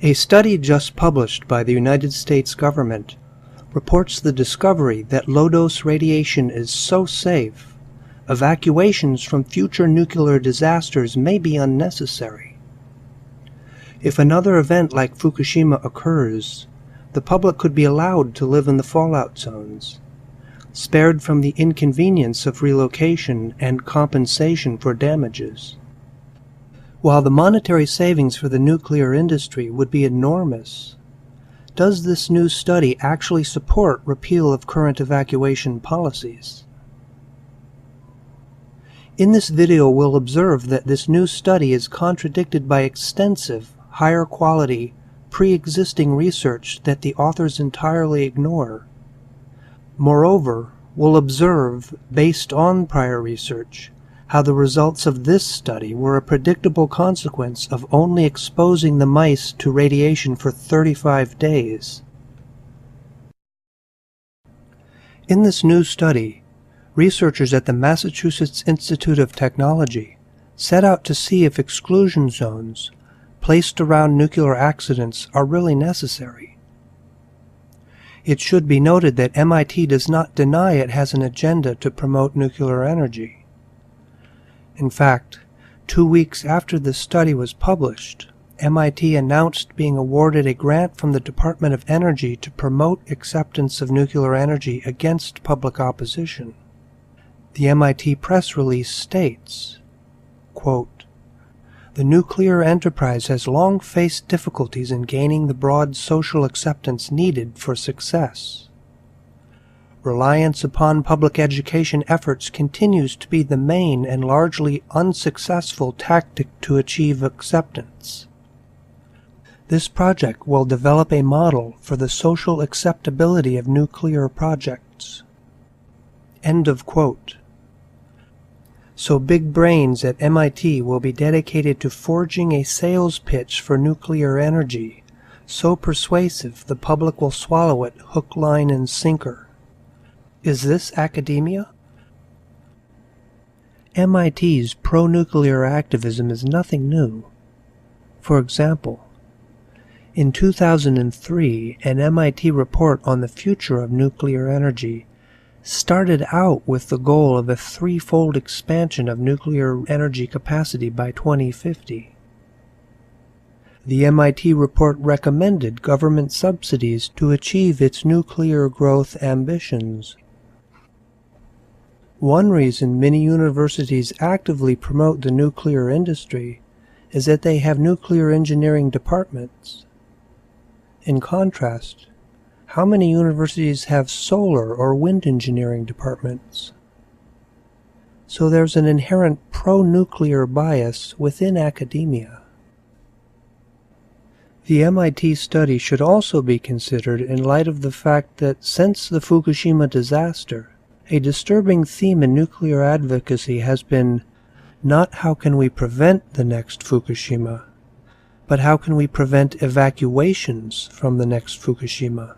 A study just published by the United States government reports the discovery that low-dose radiation is so safe, evacuations from future nuclear disasters may be unnecessary. If another event like Fukushima occurs, the public could be allowed to live in the fallout zones, spared from the inconvenience of relocation and compensation for damages. While the monetary savings for the nuclear industry would be enormous, does this new study actually support repeal of current evacuation policies? In this video, we'll observe that this new study is contradicted by extensive, higher quality, pre-existing research that the authors entirely ignore. Moreover, we'll observe, based on prior research, how the results of this study were a predictable consequence of only exposing the mice to radiation for 35 days. In this new study, researchers at the Massachusetts Institute of Technology set out to see if exclusion zones placed around nuclear accidents are really necessary. It should be noted that MIT does not deny it has an agenda to promote nuclear energy. In fact, 2 weeks after this study was published, MIT announced being awarded a grant from the Department of Energy to promote acceptance of nuclear energy against public opposition. The MIT press release states, quote, "The nuclear enterprise has long faced difficulties in gaining the broad social acceptance needed for success. Reliance upon public education efforts continues to be the main and largely unsuccessful tactic to achieve acceptance. This project will develop a model for the social acceptability of nuclear projects." End of quote. So big brains at MIT will be dedicated to forging a sales pitch for nuclear energy, so persuasive the public will swallow it hook, line, and sinker. Is this academia? MIT's pro-nuclear activism is nothing new. For example, in 2003, an MIT report on the future of nuclear energy started out with the goal of a threefold expansion of nuclear energy capacity by 2050. The MIT report recommended government subsidies to achieve its nuclear growth ambitions. One reason many universities actively promote the nuclear industry is that they have nuclear engineering departments. In contrast, how many universities have solar or wind engineering departments? So there's an inherent pro-nuclear bias within academia. The MIT study should also be considered in light of the fact that since the Fukushima disaster, a disturbing theme in nuclear advocacy has been not how can we prevent the next Fukushima, but how can we prevent evacuations from the next Fukushima.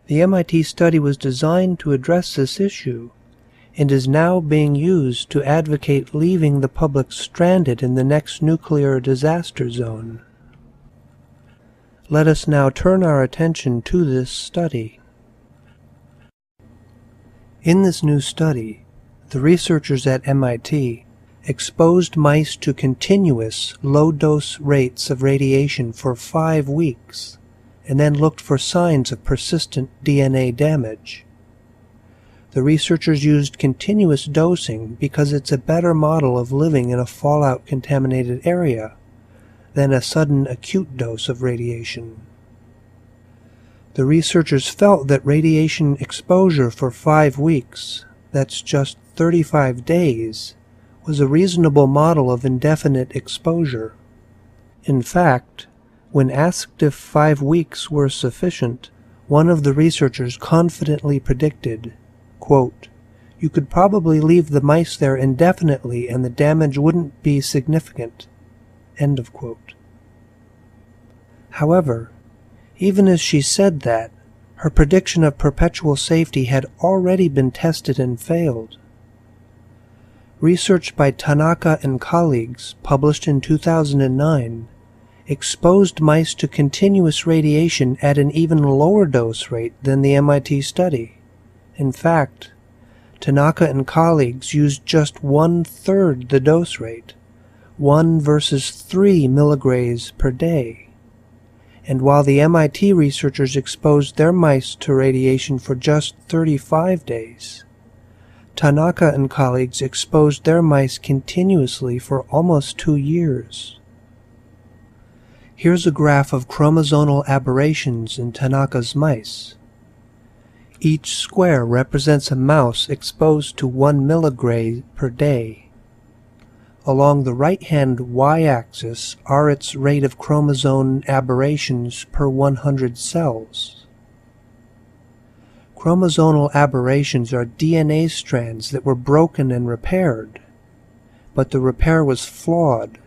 The MIT study was designed to address this issue and is now being used to advocate leaving the public stranded in the next nuclear disaster zone. Let us now turn our attention to this study. In this new study, the researchers at MIT exposed mice to continuous low-dose rates of radiation for 5 weeks and then looked for signs of persistent DNA damage. The researchers used continuous dosing because it's a better model of living in a fallout-contaminated area than a sudden acute dose of radiation. The researchers felt that radiation exposure for 5 weeks, that's just 35 days, was a reasonable model of indefinite exposure. In fact, when asked if 5 weeks were sufficient, one of the researchers confidently predicted, quote, "You could probably leave the mice there indefinitely and the damage wouldn't be significant." End of quote. However, even as she said that, her prediction of perpetual safety had already been tested and failed. Research by Tanaka and colleagues, published in 2009, exposed mice to continuous radiation at an even lower dose rate than the MIT study. In fact, Tanaka and colleagues used just 1/3 the dose rate, 1 versus 3 milligrays per day. And while the MIT researchers exposed their mice to radiation for just 35 days, Tanaka and colleagues exposed their mice continuously for almost 2 years. Here's a graph of chromosomal aberrations in Tanaka's mice. Each square represents a mouse exposed to 1 milligray per day. Along the right-hand y-axis are its rate of chromosome aberrations per 100 cells. Chromosomal aberrations are DNA strands that were broken and repaired, but the repair was flawed,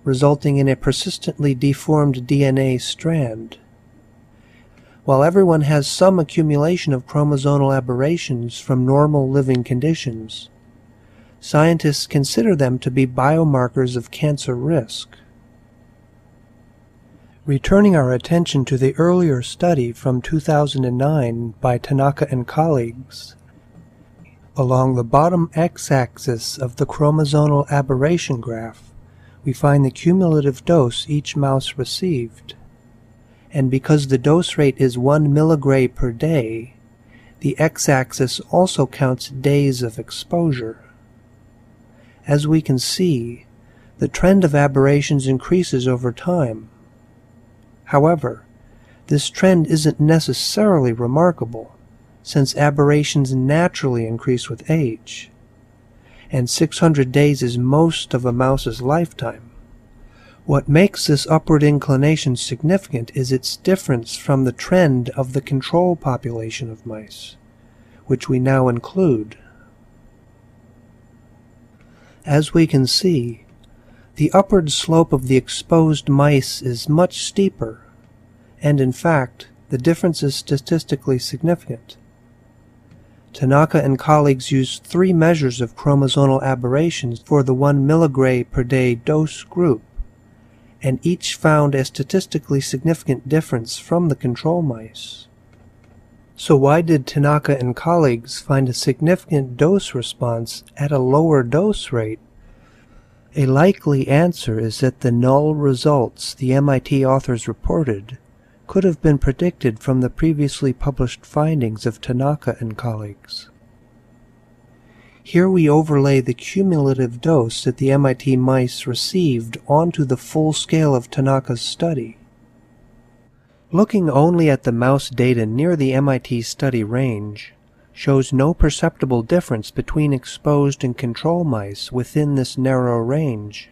resulting in a persistently deformed DNA strand. While everyone has some accumulation of chromosomal aberrations from normal living conditions, scientists consider them to be biomarkers of cancer risk. Returning our attention to the earlier study from 2009 by Tanaka and colleagues, along the bottom x-axis of the chromosomal aberration graph, we find the cumulative dose each mouse received. And because the dose rate is 1 milligray per day, the x-axis also counts days of exposure. As we can see, the trend of aberrations increases over time. However, this trend isn't necessarily remarkable, since aberrations naturally increase with age, and 600 days is most of a mouse's lifetime. What makes this upward inclination significant is its difference from the trend of the control population of mice, which we now include. As we can see, the upward slope of the exposed mice is much steeper, and in fact, the difference is statistically significant. Tanaka and colleagues used 3 measures of chromosomal aberrations for the 1 milligray per day dose group, and each found a statistically significant difference from the control mice. So why did Tanaka and colleagues find a significant dose response at a lower dose rate? A likely answer is that the null results the MIT authors reported could have been predicted from the previously published findings of Tanaka and colleagues. Here we overlay the cumulative dose that the MIT mice received onto the full scale of Tanaka's study. Looking only at the mouse data near the MIT study range shows no perceptible difference between exposed and control mice within this narrow range.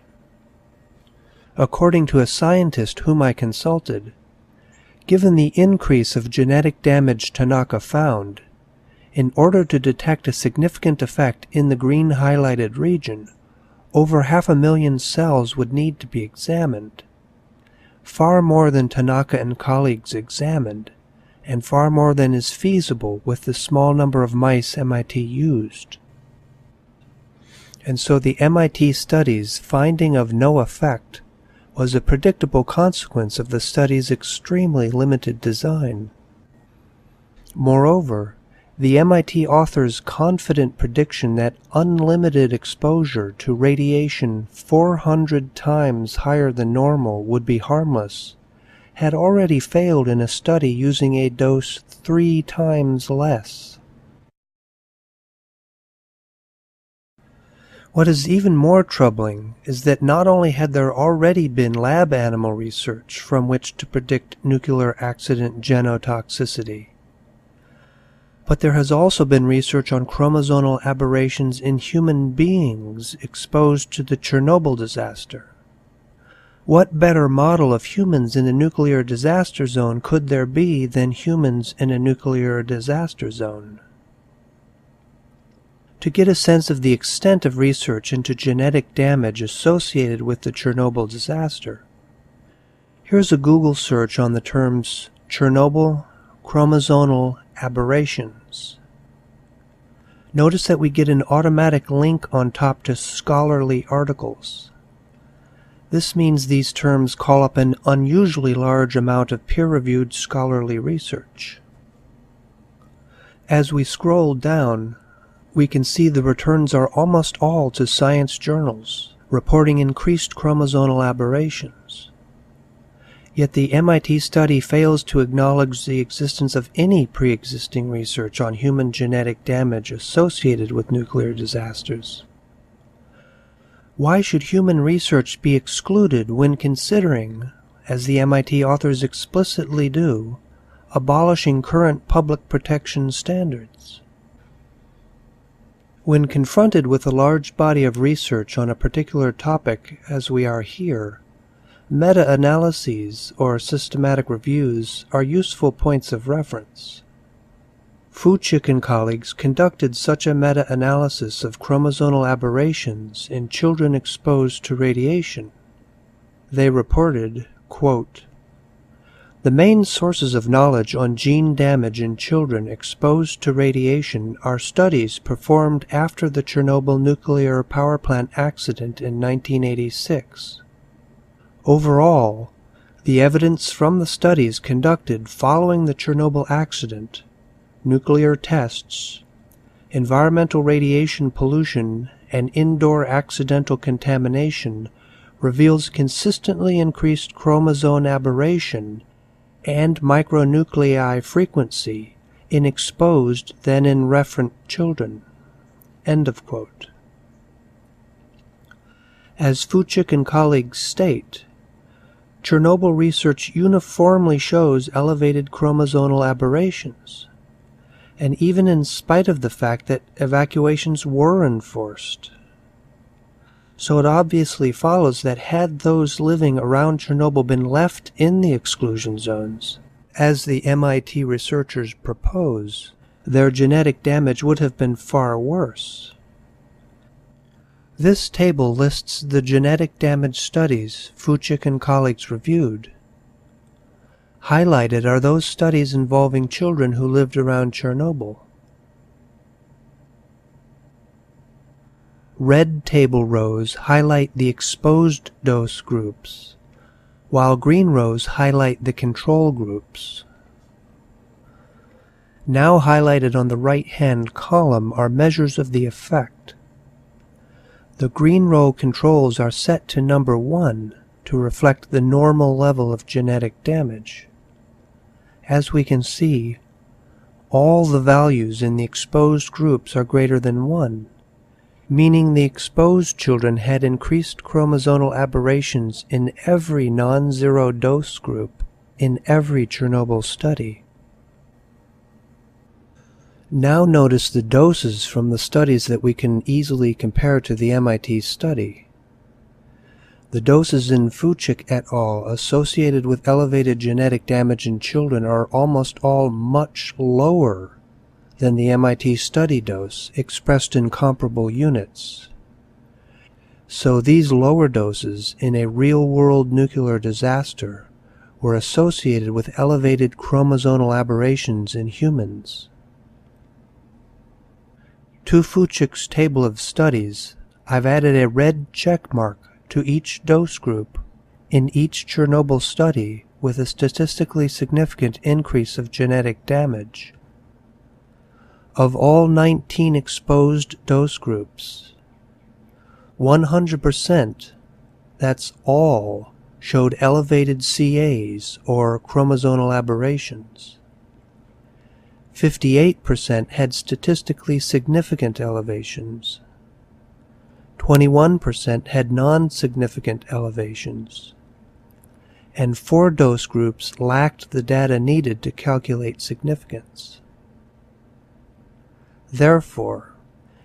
According to a scientist whom I consulted, given the increase of genetic damage Tanaka found, in order to detect a significant effect in the green highlighted region, over 500,000 cells would need to be examined. Far more than Tanaka and colleagues examined, and far more than is feasible with the small number of mice MIT used. And so the MIT study's finding of no effect was a predictable consequence of the study's extremely limited design. Moreover, the MIT authors' confident prediction that unlimited exposure to radiation 400 times higher than normal would be harmless had already failed in a study using a dose 3 times less. What is even more troubling is that not only had there already been lab animal research from which to predict nuclear accident genotoxicity, but there has also been research on chromosomal aberrations in human beings exposed to the Chernobyl disaster. What better model of humans in a nuclear disaster zone could there be than humans in a nuclear disaster zone? To get a sense of the extent of research into genetic damage associated with the Chernobyl disaster, here's a Google search on the terms Chernobyl chromosomal aberrations. Notice that we get an automatic link on top to scholarly articles. This means these terms call up an unusually large amount of peer-reviewed scholarly research. As we scroll down, we can see the returns are almost all to science journals, reporting increased chromosomal aberrations. Yet the MIT study fails to acknowledge the existence of any pre-existing research on human genetic damage associated with nuclear disasters. Why should human research be excluded when considering, as the MIT authors explicitly do, abolishing current public protection standards? When confronted with a large body of research on a particular topic, as we are here, meta-analyses or systematic reviews are useful points of reference. Fuchik and colleagues conducted such a meta-analysis of chromosomal aberrations in children exposed to radiation. They reported, quote, "The main sources of knowledge on gene damage in children exposed to radiation are studies performed after the Chernobyl nuclear power plant accident in 1986. Overall, the evidence from the studies conducted following the Chernobyl accident, nuclear tests, environmental radiation pollution, and indoor accidental contamination reveals consistently increased chromosome aberration and micronuclei frequency in exposed then in referent children." End of quote. As Fuchik and colleagues state, Chernobyl research uniformly shows elevated chromosomal aberrations, and even in spite of the fact that evacuations were enforced. So it obviously follows that had those living around Chernobyl been left in the exclusion zones, as the MIT researchers propose, their genetic damage would have been far worse. This table lists the genetic damage studies Fuchik and colleagues reviewed. Highlighted are those studies involving children who lived around Chernobyl. Red table rows highlight the exposed dose groups, while green rows highlight the control groups. Now highlighted on the right-hand column are measures of the effect. The green row controls are set to number 1 to reflect the normal level of genetic damage. As we can see, all the values in the exposed groups are greater than 1, meaning the exposed children had increased chromosomal aberrations in every non-zero dose group in every Chernobyl study. Now notice the doses from the studies that we can easily compare to the MIT study. The doses in Fuchik et al. Associated with elevated genetic damage in children are almost all much lower than the MIT study dose, expressed in comparable units. So these lower doses in a real-world nuclear disaster were associated with elevated chromosomal aberrations in humans. To Fuchik's table of studies, I've added a red check mark to each dose group in each Chernobyl study with a statistically significant increase of genetic damage. Of all 19 exposed dose groups, 100%, that's all, showed elevated CAs or chromosomal aberrations. 58% had statistically significant elevations. 21% had non-significant elevations. And 4 dose groups lacked the data needed to calculate significance. Therefore,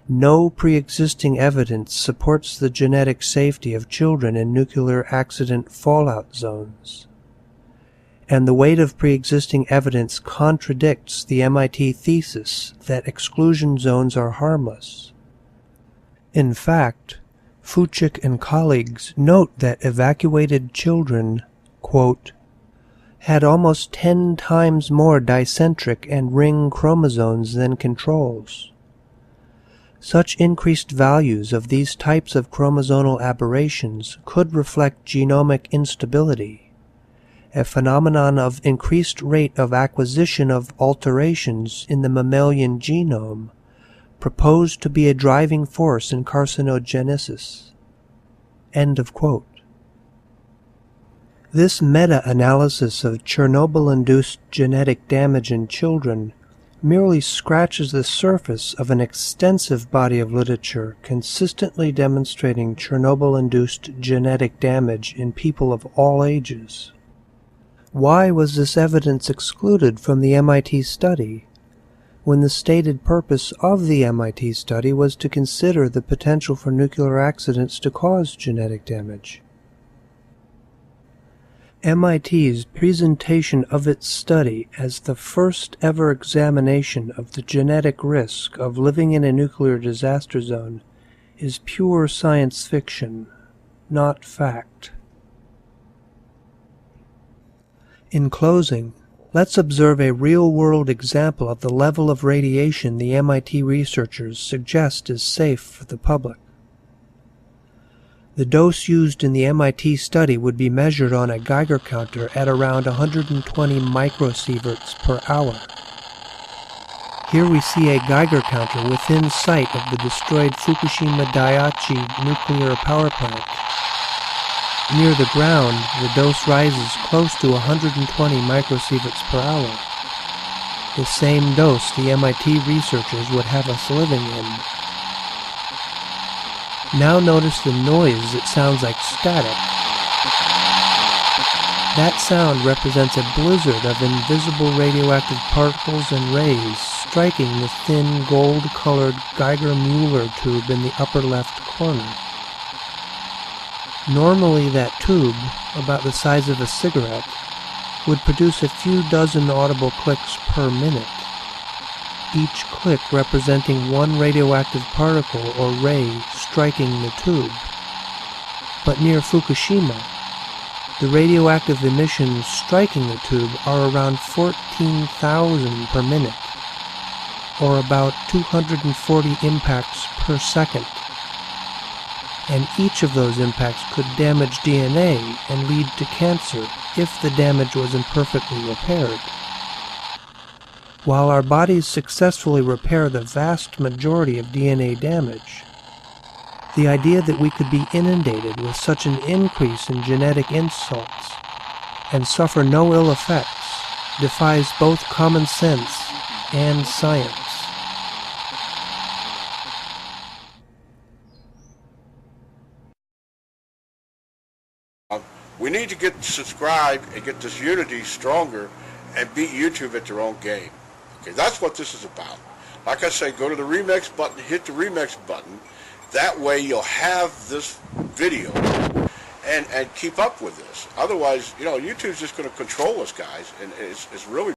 no pre-existing evidence supports the genetic safety of children in nuclear accident fallout zones. And the weight of pre-existing evidence contradicts the MIT thesis that exclusion zones are harmless. In fact, Fuchik and colleagues note that evacuated children, quote, had almost 10 times more dicentric and ring chromosomes than controls. Such increased values of these types of chromosomal aberrations could reflect genomic instability, a phenomenon of increased rate of acquisition of alterations in the mammalian genome, proposed to be a driving force in carcinogenesis." End of quote. This meta-analysis of Chernobyl-induced genetic damage in children merely scratches the surface of an extensive body of literature consistently demonstrating Chernobyl-induced genetic damage in people of all ages. Why was this evidence excluded from the MIT study, when the stated purpose of the MIT study was to consider the potential for nuclear accidents to cause genetic damage? MIT's presentation of its study as the first ever examination of the genetic risk of living in a nuclear disaster zone is pure science fiction, not fact. In closing, let's observe a real-world example of the level of radiation the MIT researchers suggest is safe for the public. The dose used in the MIT study would be measured on a Geiger counter at around 120 microsieverts per hour. Here we see a Geiger counter within sight of the destroyed Fukushima Daiichi nuclear power plant. Near the ground, the dose rises close to 120 microsieverts per hour, the same dose the MIT researchers would have us living in. Now notice the noise that sounds like static. That sound represents a blizzard of invisible radioactive particles and rays striking the thin gold-colored Geiger-Müller tube in the upper left corner. Normally that tube, about the size of a cigarette, would produce a few dozen audible clicks per minute, each click representing one radioactive particle or ray striking the tube. But near Fukushima, the radioactive emissions striking the tube are around 14,000 per minute, or about 240 impacts per second. And each of those impacts could damage DNA and lead to cancer if the damage was imperfectly repaired. While our bodies successfully repair the vast majority of DNA damage, the idea that we could be inundated with such an increase in genetic insults and suffer no ill effects defies both common sense and science. We need to get subscribed and get this unity stronger and beat YouTube at their own game. Okay, that's what this is about. Like I say, go to the remix button, hit the remix button. That way you'll have this video and keep up with this. Otherwise, YouTube's just going to control us, guys, and it's really